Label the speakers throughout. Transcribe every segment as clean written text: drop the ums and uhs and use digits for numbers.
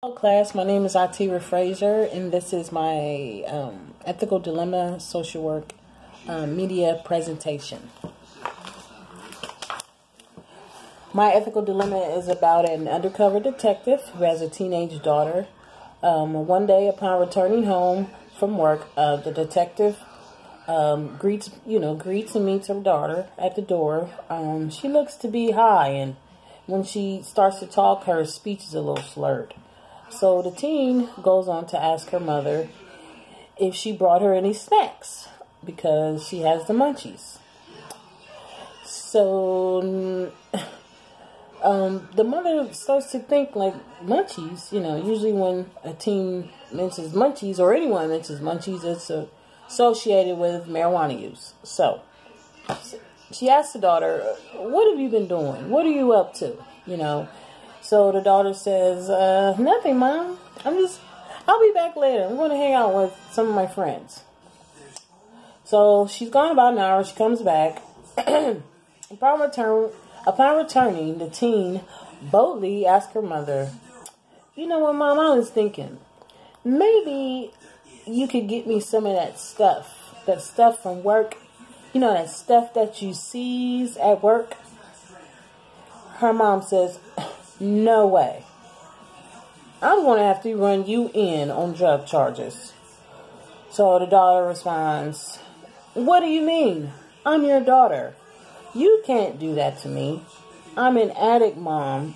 Speaker 1: Hello class, my name is Atira Fraser and this is my Ethical Dilemma Social Work media presentation. My ethical dilemma is about an undercover detective who has a teenage daughter. One day upon returning home from work, the detective greets and meets her daughter at the door. She looks to be high, and when she starts to talk, her speech is a little slurred. So the teen goes on to ask her mother if she brought her any snacks because she has the munchies. So the mother starts to think, like, munchies, usually when a teen mentions munchies or anyone mentions munchies, it's associated with marijuana use. So she asks the daughter, what have you been doing? What are you up to? So the daughter says, nothing, Mom. I'll be back later. I'm going to hang out with some of my friends. So she's gone about an hour. She comes back. Upon returning, the teen boldly asks her mother, you know what, Mom, I was thinking, maybe you could get me some of that stuff from work. That stuff that you seize at work. Her mom says, no way. I'm going to have to run you in on drug charges. So the daughter responds, what do you mean? I'm your daughter. You can't do that to me. I'm an addict, Mom.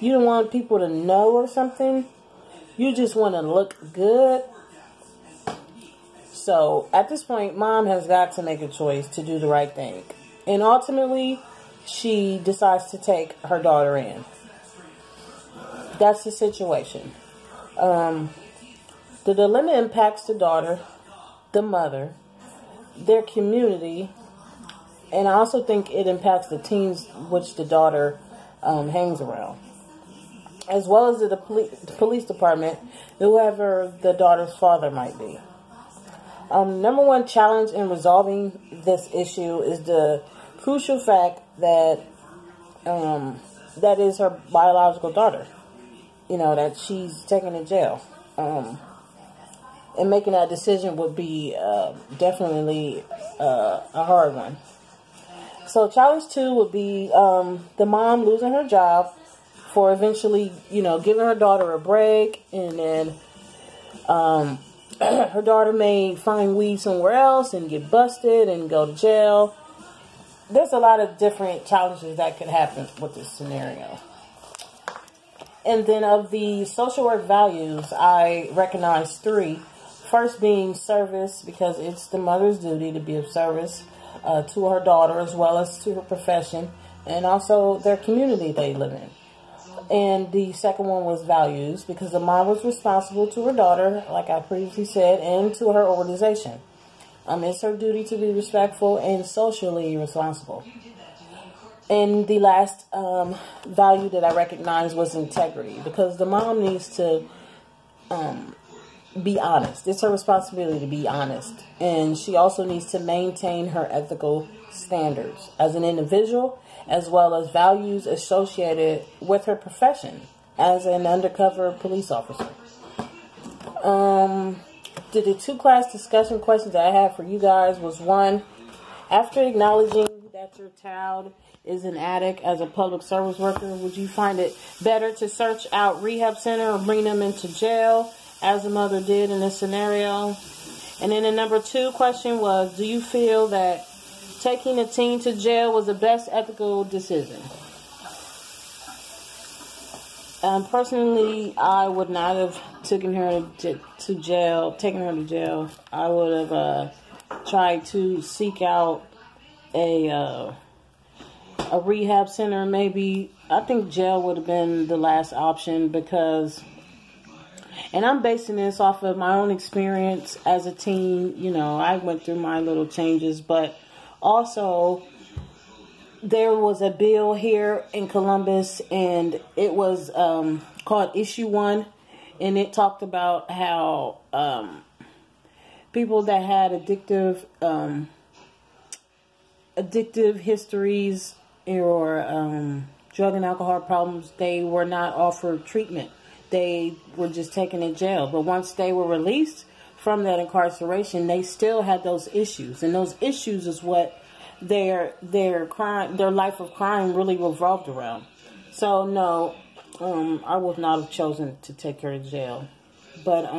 Speaker 1: You don't want people to know or something? You just want to look good? So at this point, Mom has got to make a choice to do the right thing. And ultimately, she decides to take her daughter in. That's the situation. The dilemma impacts the daughter, the mother, their community, and I also think it impacts the teens which the daughter hangs around, as well as the police department, whoever the daughter's father might be. Number one challenge in resolving this issue is the crucial fact that that is her biological daughter. That she's taken to jail. And making that decision would be definitely a hard one. So challenge 2 would be the mom losing her job for eventually, giving her daughter a break, and then her daughter may find weed somewhere else and get busted and go to jail. There's a lot of different challenges that could happen with this scenario. And then of the social work values, I recognize 3. First being service, because it's the mother's duty to be of service to her daughter as well as to her profession and also their community they live in. And the second one was values, because the mom was responsible to her daughter, like I previously said, and to her organization. It's her duty to be respectful and socially responsible. And the last value that I recognized was integrity, because the mom needs to be honest. It's her responsibility to be honest. And she also needs to maintain her ethical standards as an individual, as well as values associated with her profession as an undercover police officer. The 2 class discussion questions I have for you guys was 1, after acknowledging that your child is an addict as a public service worker, would you find it better to search out rehab center or bring them into jail, as the mother did in this scenario? And then the number 2 question was, do you feel that taking a teen to jail was the best ethical decision? Personally, I would not have taken her to jail. I would have tried to seek out a rehab center, maybe. I think jail would have been the last option, because, and I'm basing this off of my own experience as a teen. I went through my little changes, but also there was a bill here in Columbus, and it was called Issue 1, and it talked about how people that had addictive histories or drug and alcohol problems, they were not offered treatment. they were just taken to jail. But once they were released from that incarceration, they still had those issues. And those issues is what their life of crime really revolved around. So no, I would not have chosen to take her to jail. But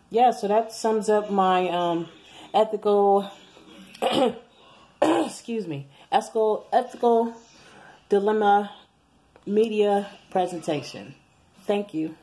Speaker 1: yeah, so that sums up my ethical excuse me, ethical dilemma media presentation. Thank you.